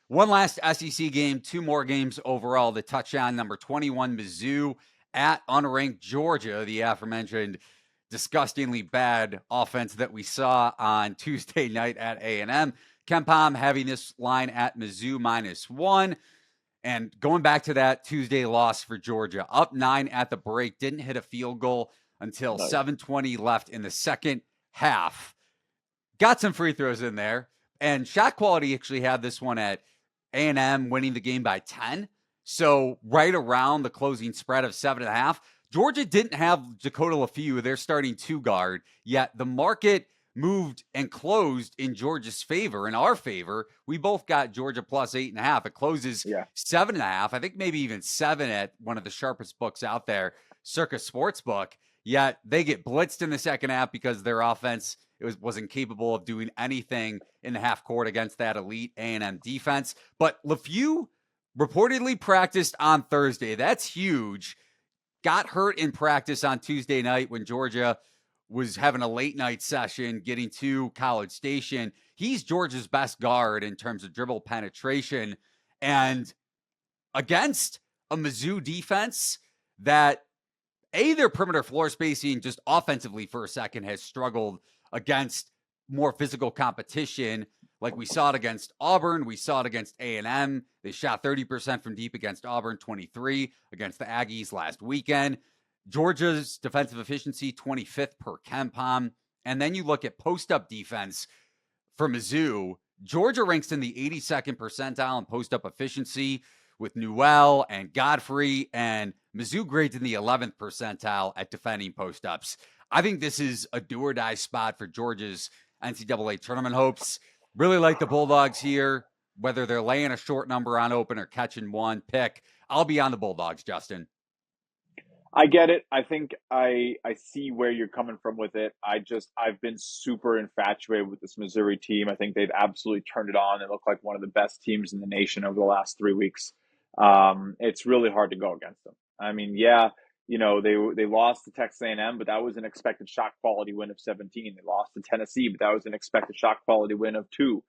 One last SEC game, two more games overall to touch on. Number 21, Mizzou at unranked Georgia, the aforementioned disgustingly bad offense that we saw on Tuesday night at A&M. KenPom having this line at Mizzou -1. And going back to that Tuesday loss for Georgia, up 9 at the break, didn't hit a field goal until 7:20 left in the second half. Got some free throws in there. And shot quality actually had this one at A&M winning the game by 10. So right around the closing spread of 7.5. Georgia didn't have Dakota LaFew, their starting two guard, yet the market moved and closed in Georgia's favor, in our favor. We both got Georgia plus 8.5. It closes 7.5. I think maybe even 7 at one of the sharpest books out there, Circa Sportsbook. Yet they get blitzed in the second half because their offense wasn't capable of doing anything in the half court against that elite A&M defense. But LaFew reportedly practiced on Thursday. That's huge. Got hurt in practice on Tuesday night when Georgia was having a late night session getting to College Station. He's Georgia's best guard in terms of dribble penetration. And against a Mizzou defense that, their perimeter floor spacing just offensively for a second has struggled against more physical competition. Like we saw it against Auburn. We saw it against A&M. They shot 30% from deep against Auburn, 23 against the Aggies last weekend. Georgia's defensive efficiency, 25th per KenPom. And then you look at post-up defense for Mizzou. Georgia ranks in the 82nd percentile in post-up efficiency with Newell and Godfrey, and Mizzou grades in the 11th percentile at defending post-ups. I think this is a do-or-die spot for Georgia's NCAA tournament hopes. Really like the Bulldogs here, whether they're laying a short number on open or catching one pick. I'll be on the Bulldogs, Justin. I get it. I think I see where you're coming from with it. I've been super infatuated with this Missouri team. I think they've absolutely turned it on. They look like one of the best teams in the nation over the last 3 weeks. It's really hard to go against them. I mean, they lost to Texas A&M, but that was an expected shot quality win of 17. They lost to Tennessee, but that was an expected shot quality win of 2.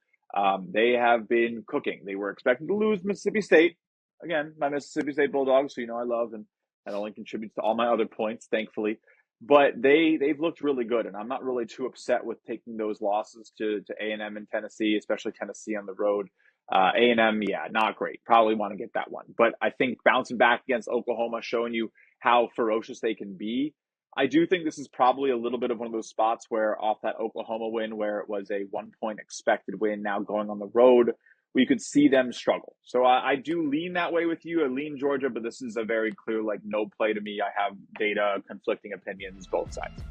They have been cooking. They were expected to lose Mississippi State. Again, my Mississippi State Bulldogs, so I love, and that only contributes to all my other points, thankfully. But they've looked really good, and I'm not really too upset with taking those losses to A&M and Tennessee, especially Tennessee on the road. A&M, not great. Probably want to get that one. But I think bouncing back against Oklahoma, showing you how ferocious they can be. I do think this is probably a little bit of one of those spots where off that Oklahoma win, where it was a 1 point expected win, now going on the road, we could see them struggle. So I do lean that way with you. I lean Georgia, but this is a very clear, no play to me. I have data, conflicting opinions, both sides.